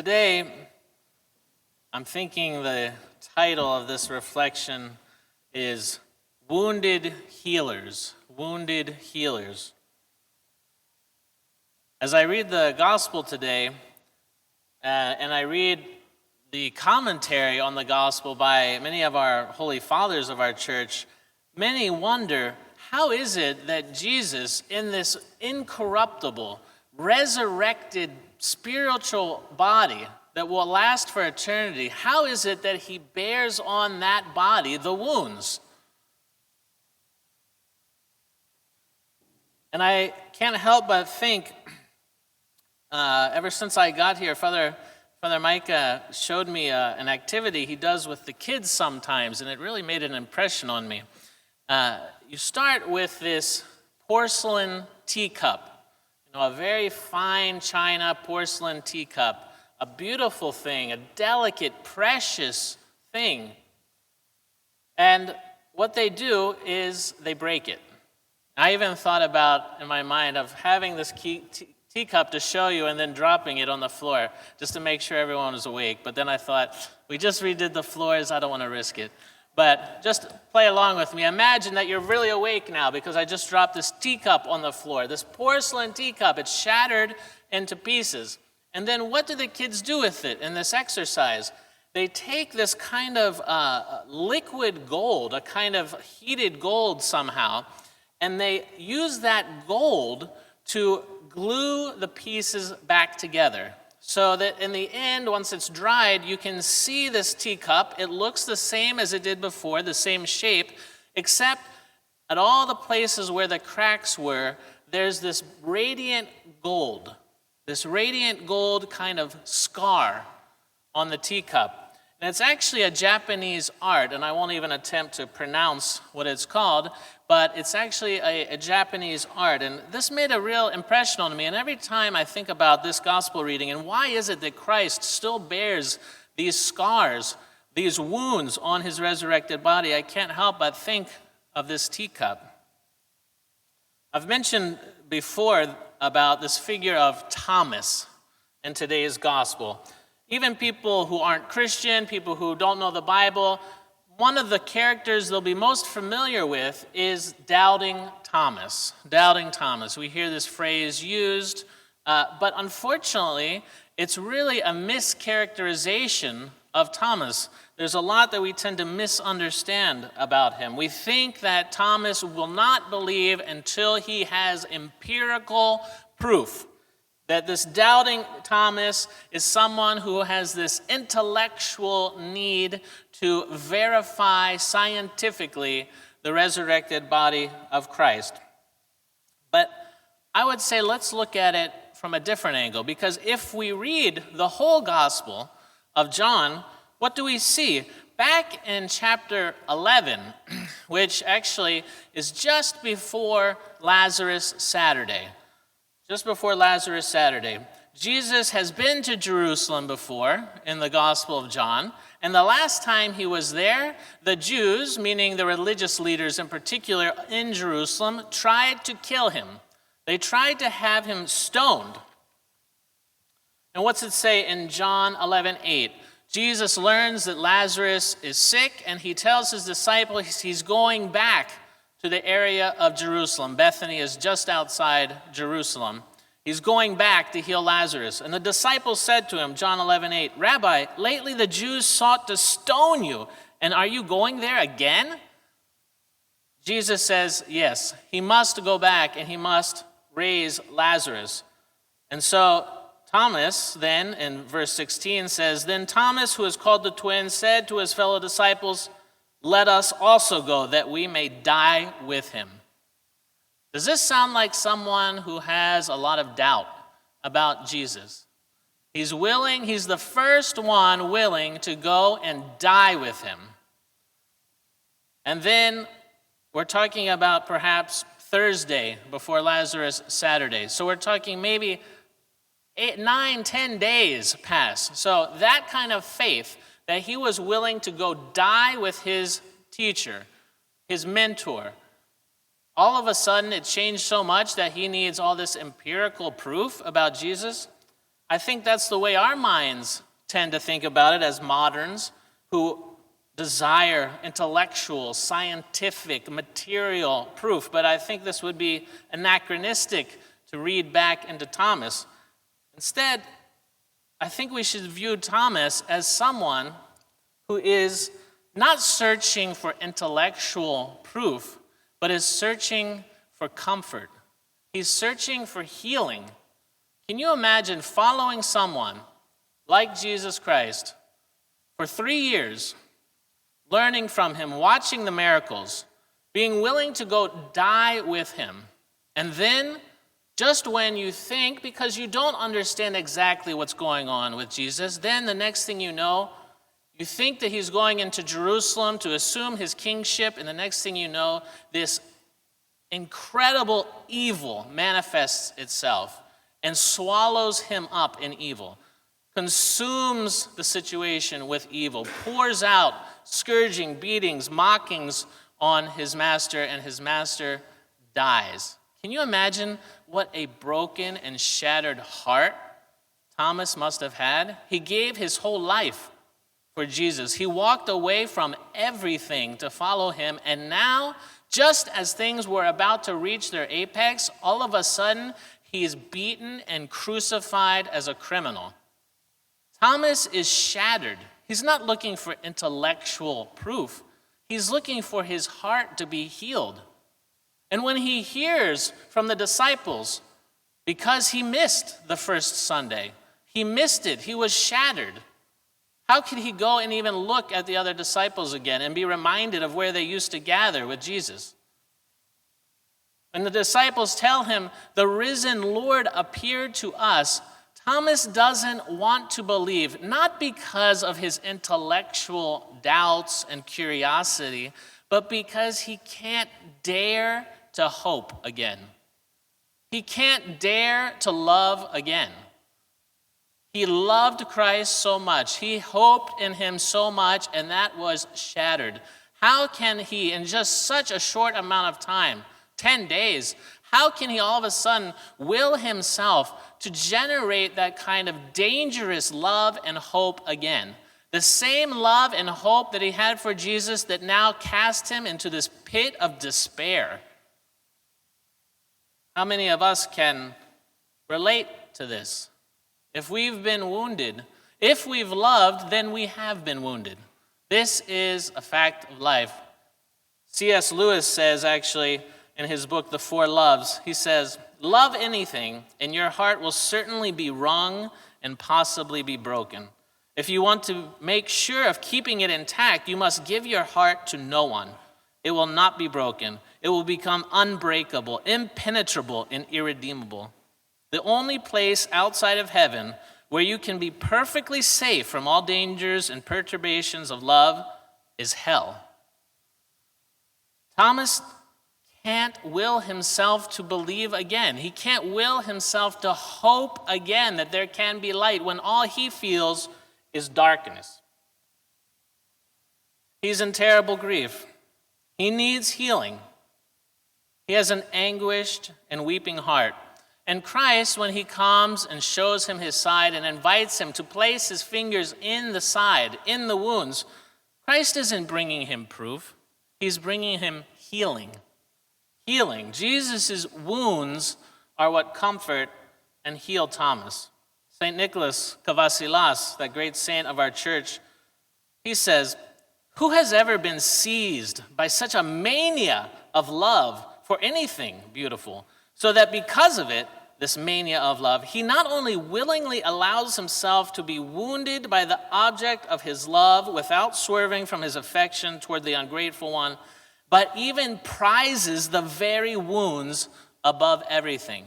Today, I'm thinking the title of this reflection is Wounded Healers. Wounded Healers. As I read the gospel today, and I read the commentary on the gospel by many of our holy fathers of our church, many wonder, how is it that Jesus, in this incorruptible, resurrected spiritual body that will last for eternity, how is it that he bears on that body the wounds? And I can't help but think, ever since I got here, Father Micah showed me an activity he does with the kids sometimes, and it really made an impression on me. You start with this porcelain teacup, a very fine china porcelain teacup, a beautiful thing, a delicate, precious thing. And what they do is they break it. I even thought about, in my mind, of having this teacup to show you and then dropping it on the floor just to make sure everyone was awake. But then I thought, we just redid the floors, I don't want to risk it. But just play along with me. Imagine that you're really awake now because I just dropped this teacup on the floor, this porcelain teacup. It's shattered into pieces. And then what do the kids do with it in this exercise? They take this kind of liquid gold, a kind of heated gold somehow, and they use that gold to glue the pieces back together. So that in the end, once it's dried, you can see this teacup. It looks the same as it did before, the same shape, except at all the places where the cracks were, there's this radiant gold kind of scar on the teacup. And it's actually a Japanese art, and I won't even attempt to pronounce what it's called, but it's actually a Japanese art. And this made a real impression on me. And every time I think about this gospel reading, and why is it that Christ still bears these scars, these wounds on his resurrected body, I can't help but think of this teacup. I've mentioned before about this figure of Thomas in today's gospel. Even people who aren't Christian, people who don't know the Bible, one of the characters they'll be most familiar with is Doubting Thomas. Doubting Thomas. We hear this phrase used, but unfortunately, it's really a mischaracterization of Thomas. There's a lot that we tend to misunderstand about him. We think that Thomas will not believe until he has empirical proof. That this doubting Thomas is someone who has this intellectual need to verify scientifically the resurrected body of Christ. But I would say let's look at it from a different angle, because if we read the whole Gospel of John, what do we see? Back in chapter 11, which actually is just before Lazarus Saturday, Jesus has been to Jerusalem before in the Gospel of John, and the last time he was there, the Jews, meaning the religious leaders in particular in Jerusalem, tried to kill him. They tried to have him stoned. And what's it say in John 11:8? Jesus learns that Lazarus is sick, and he tells his disciples he's going back to the area of Jerusalem. Bethany is just outside Jerusalem. He's going back to heal Lazarus. And the disciples said to him, John 11:8, Rabbi, lately the Jews sought to stone you, and are you going there again? Jesus says, yes, he must go back and he must raise Lazarus. And so Thomas then, in verse 16, says, Then Thomas, who is called the twin, said to his fellow disciples, Let us also go, that we may die with him. Does this sound like someone who has a lot of doubt about Jesus? He's the first one willing to go and die with him. And then we're talking about perhaps Thursday before Lazarus Saturday. So we're talking maybe 8, 9, 10 days pass. So that kind of faith that he was willing to go die with his teacher, his mentor, all of a sudden it changed so much that he needs all this empirical proof about Jesus. I think that's the way our minds tend to think about it as moderns who desire intellectual, scientific, material proof. But I think this would be anachronistic to read back into Thomas. Instead, I think we should view Thomas as someone who is not searching for intellectual proof, but is searching for comfort. He's searching for healing. Can you imagine following someone like Jesus Christ for 3 years, learning from him, watching the miracles, being willing to go die with him, and then just when you think, because you don't understand exactly what's going on with Jesus, then the next thing you know, you think that he's going into Jerusalem to assume his kingship, and the next thing you know, this incredible evil manifests itself and swallows him up in evil, consumes the situation with evil, pours out scourging, beatings, mockings on his master, and his master dies. Can you imagine what a broken and shattered heart Thomas must have had? He gave his whole life for Jesus. He walked away from everything to follow him, and now, just as things were about to reach their apex, all of a sudden, he is beaten and crucified as a criminal. Thomas is shattered. He's not looking for intellectual proof. He's looking for his heart to be healed. And when he hears from the disciples, because he missed the first Sunday, he missed it, he was shattered. How could he go and even look at the other disciples again and be reminded of where they used to gather with Jesus? When the disciples tell him, the risen Lord appeared to us, Thomas doesn't want to believe, not because of his intellectual doubts and curiosity, but because he can't dare to hope again. He can't dare to love again. He loved Christ so much. He hoped in him so much, and that was shattered. How can he, in just such a short amount of time, 10 days, how can he all of a sudden will himself to generate that kind of dangerous love and hope again? The same love and hope that he had for Jesus that now cast him into this pit of despair. How many of us can relate to this? If we've been wounded, if we've loved, then we have been wounded. This is a fact of life. C.S. Lewis says, actually, in his book, The Four Loves, he says, love anything, and your heart will certainly be wrung and possibly be broken. If you want to make sure of keeping it intact, you must give your heart to no one. It will not be broken. It will become unbreakable, impenetrable, and irredeemable. The only place outside of heaven where you can be perfectly safe from all dangers and perturbations of love is hell. Thomas can't will himself to believe again. He can't will himself to hope again that there can be light when all he feels is darkness. He's in terrible grief. He needs healing. He has an anguished and weeping heart. And Christ, when he comes and shows him his side and invites him to place his fingers in the side, in the wounds, Christ isn't bringing him proof. He's bringing him healing. Healing. Jesus' wounds are what comfort and heal Thomas. St. Nicholas Kavasilas, that great saint of our church, he says, who has ever been seized by such a mania of love for anything beautiful, so that because of it, this mania of love, he not only willingly allows himself to be wounded by the object of his love without swerving from his affection toward the ungrateful one, but even prizes the very wounds above everything.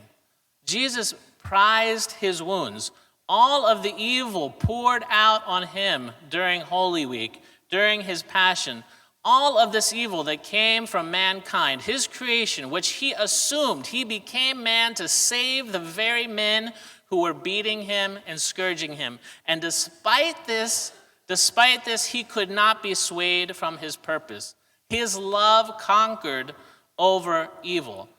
Jesus prized his wounds. All of the evil poured out on him during Holy Week, during his passion, all of this evil that came from mankind, his creation, which he assumed he became man to save the very men who were beating him and scourging him. And despite this, he could not be swayed from his purpose. His love conquered over evil.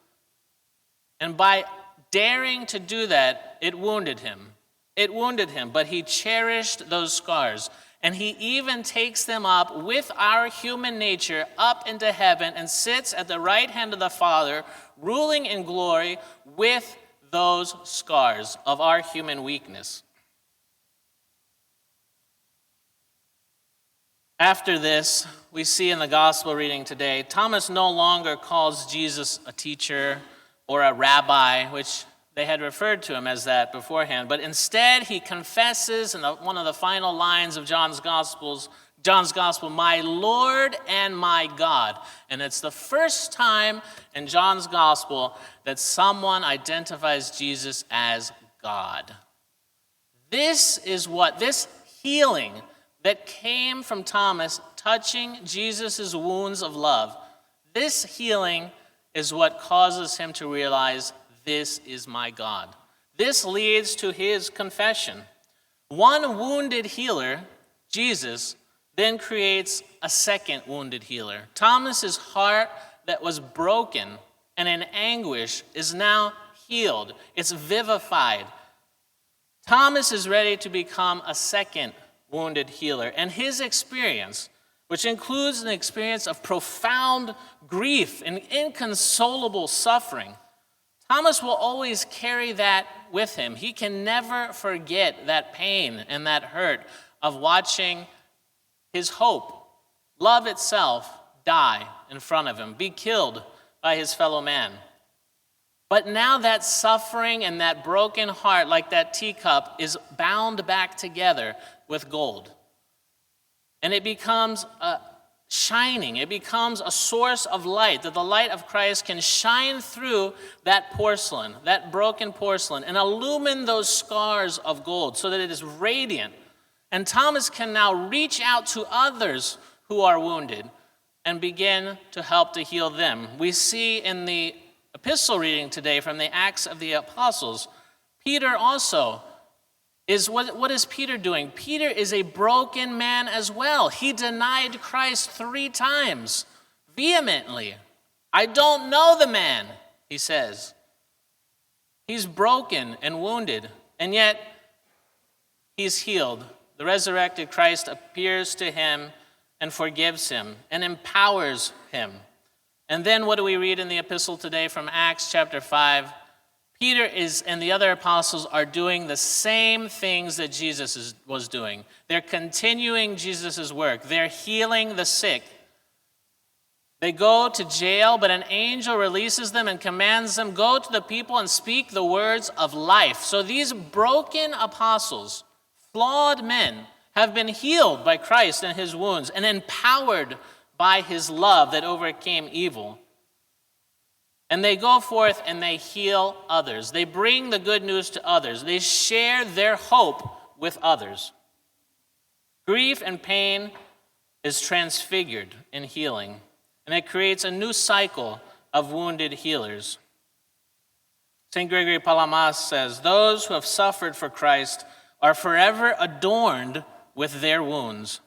And by daring to do that, it wounded him. It wounded him, but he cherished those scars. And he even takes them up with our human nature up into heaven and sits at the right hand of the Father, ruling in glory with those scars of our human weakness. After this, we see in the gospel reading today, Thomas no longer calls Jesus a teacher or a rabbi, which they had referred to him as that beforehand, but instead he confesses in one of the final lines of John's Gospel, my Lord and my God. And it's the first time in John's Gospel that someone identifies Jesus as God. This healing that came from Thomas touching Jesus' wounds of love, this healing is what causes him to realize, this is my God. This leads to his confession. One wounded healer, Jesus, then creates a second wounded healer. Thomas's heart that was broken and in anguish is now healed. It's vivified. Thomas is ready to become a second wounded healer. And his experience, which includes an experience of profound grief and inconsolable suffering, Thomas will always carry that with him. He can never forget that pain and that hurt of watching his hope, love itself, die in front of him, be killed by his fellow man. But now that suffering and that broken heart, like that teacup, is bound back together with gold. And it becomes shining. It becomes a source of light, that the light of Christ can shine through that porcelain, that broken porcelain, and illumine those scars of gold so that it is radiant. And Thomas can now reach out to others who are wounded and begin to help to heal them. We see in the epistle reading today from the Acts of the Apostles, Peter also what is Peter doing? Peter is a broken man as well. He denied Christ 3 times, vehemently. I don't know the man, he says. He's broken and wounded, and yet he's healed. The resurrected Christ appears to him and forgives him and empowers him. And then what do we read in the epistle today from Acts chapter 5? Peter and the other apostles are doing the same things that Jesus was doing. They're continuing Jesus' work. They're healing the sick. They go to jail, but an angel releases them and commands them, go to the people and speak the words of life. So these broken apostles, flawed men, have been healed by Christ and his wounds and empowered by his love that overcame evil. And they go forth and they heal others. They bring the good news to others. They share their hope with others. Grief and pain is transfigured in healing, and it creates a new cycle of wounded healers. St. Gregory Palamas says, those who have suffered for Christ are forever adorned with their wounds.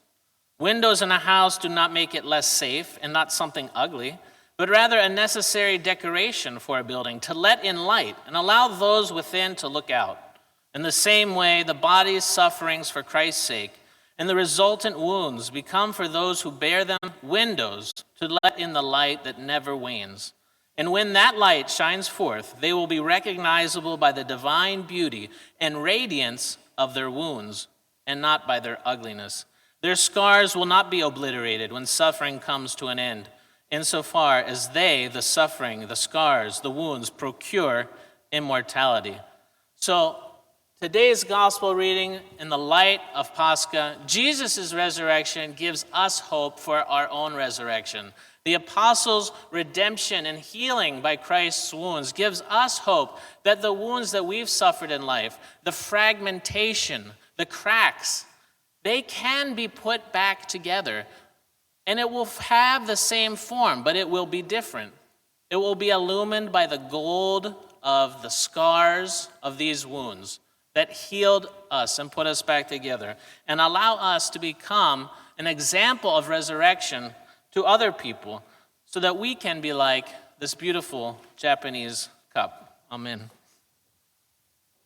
Windows in a house do not make it less safe and not something ugly, but rather a necessary decoration for a building to let in light and allow those within to look out. In the same way, the body's sufferings for Christ's sake and the resultant wounds become for those who bear them windows to let in the light that never wanes. And when that light shines forth, they will be recognizable by the divine beauty and radiance of their wounds and not by their ugliness. Their scars will not be obliterated when suffering comes to an end, insofar as they, the suffering, the scars, the wounds, procure immortality. So today's gospel reading in the light of Pascha, Jesus' resurrection gives us hope for our own resurrection. The apostles' redemption and healing by Christ's wounds gives us hope that the wounds that we've suffered in life, the fragmentation, the cracks, they can be put back together. And it will have the same form, but it will be different. It will be illumined by the gold of the scars of these wounds that healed us and put us back together and allow us to become an example of resurrection to other people so that we can be like this beautiful Japanese cup. Amen.